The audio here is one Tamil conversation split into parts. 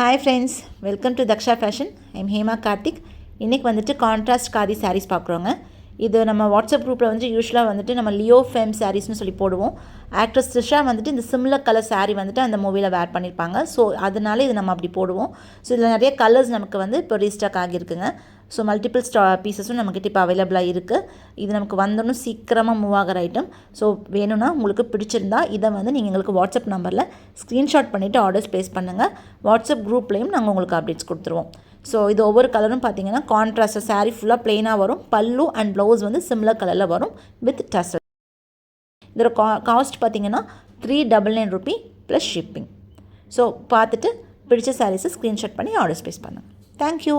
Hi friends, welcome to Daksha Fashion. I'm Hema Karthik. இன்னைக்கு வந்துட்டு கான்ட்ராஸ்ட் காதி sarees பார்க்குறோங்க. இது நம்ம வாட்ஸ்அப் குரூப்பில் வந்து யூஸ்வலாக வந்துட்டு நம்ம லியோ ஃபேம் சாரீஸ்னு சொல்லி போடுவோம். ஆக்ட்ரஸ் த்ரிஷா வந்துட்டு இந்த சிமிலர் கலர் சாரீ வந்துட்டு அந்த மூவியில் வேர் பண்ணியிருப்பாங்க. ஸோ அதனால இது நம்ம அப்படி போடுவோம். ஸோ இதில் நிறைய கலர்ஸ் நமக்கு வந்து இப்போ ரீஸ்டாக் ஆகியிருக்குங்க. ஸோ மல்டிபிள் பீசஸும் நம்மக்கிட்ட இப்போ அவைலபிளாக இருக்குது. இது நமக்கு வந்தோன்னு சீக்கிரமாக மூவ் ஆகிற ஐட்டம். ஸோ வேணும்னா உங்களுக்கு பிடிச்சிருந்தா இதை வந்து நீங்கள் எங்களுக்கு வாட்ஸ்அப் நம்பரில் ஸ்க்ரீன்ஷாட் பண்ணிவிட்டு ஆர்டர்ஸ் ப்ளேஸ் பண்ணுங்கள். வாட்ஸ்அப் குரூப்லேயும் நாங்கள் உங்களுக்கு அப்டேட்ஸ் கொடுத்துருவோம். ஸோ இது ஒவ்வொரு கலரும் பார்த்தீங்கன்னா கான்ட்ராஸ்ட் சாரீ ஃபுல்லாக ப்ளெயினாக வரும். பல்லு அண்ட் ப்ளவுஸ் வந்து சிமிலர் கலரில் வரும் வித் டசல். இதோட காஸ்ட் பார்த்தீங்கன்னா 399 ரூபி ப்ளஸ் ஷிப்பிங். ஸோ பார்த்துட்டு பிடிச்ச சாரீஸை ஸ்க்ரீன்ஷாட் பண்ணி ஆர்டர்ஸ் ப்ளேஸ் பண்ணுங்கள். தேங்க்யூ.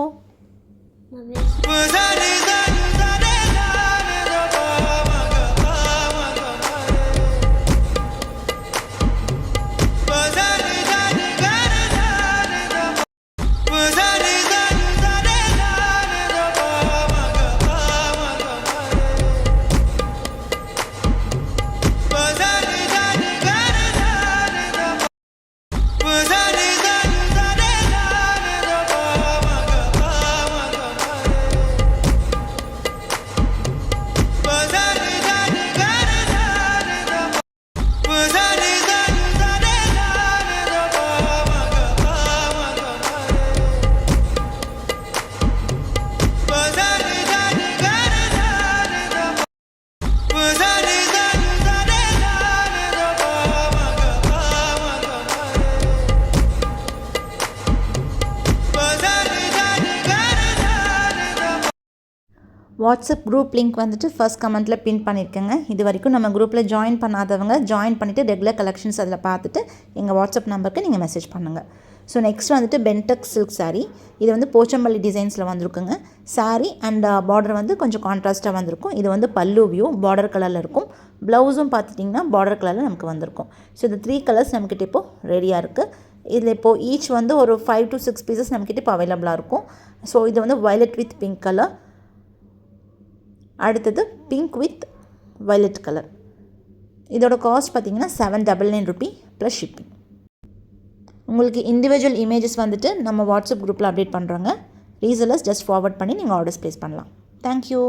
வாட்ஸ்அப் குரூப் லிங்க் வந்துட்டு ஃபர்ஸ்ட் கமெண்ட்டில் பின் பண்ணியிருக்கேங்க. இது வரைக்கும் நம்ம குரூப்பில் ஜாயின் பண்ணாதவங்க ஜாயின் பண்ணிவிட்டு ரெகுலர் கலெக்ஷன்ஸ் அதில் பார்த்துட்டு எங்கள் வாட்ஸ்அப் நம்பருக்கு நீங்கள் மெசேஜ் பண்ணுங்கள். ஸோ நெக்ஸ்ட் வந்துட்டு பென்டெக் சில்க் சாரீ. இது வந்து போச்சம்பள்ளி டிசைன்ஸில் வந்திருக்குங்க. சாரீ அண்ட் பார்டர் வந்து கொஞ்சம் கான்ட்ராஸ்ட்டாக வந்திருக்கும். இது வந்து பல்லு வியூ பார்டர் கலரில் இருக்கும். ப்ளவுஸும் பார்த்துட்டிங்கன்னா பார்டர் கலரில் நமக்கு வந்திருக்கும். ஸோ இந்த 3 கலர்ஸ் நம்மக்கிட்ட இப்போது ரெடியாக இருக்குது. இதில் இப்போது ஈச் வந்து ஒரு 5 to 6 பீசஸ் நம்மக்கிட்ட இப்போ அவைலபிளாக இருக்கும். ஸோ இது வந்து வயலட் வித் பிங்க் கலர், அடுத்தது பிங்க் வித் வயலட் கலர். இதோட காஸ்ட் பார்த்தீங்கன்னா 799 ரூபி ப்ளஸ் ஷிப்பிங். உங்களுக்கு இண்டிவிஜுவல் இமேஜஸ் வந்துட்டு நம்ம வாட்ஸ்அப் குரூப்பில் அப்டேட் பண்ணுறோங்க. ரீசெல்லர்ஸ் ஜஸ்ட் ஃபார்வர்ட் பண்ணி நீங்கள் ஆர்டர்ஸ் ப்ளேஸ் பண்ணலாம். தேங்க்யூ.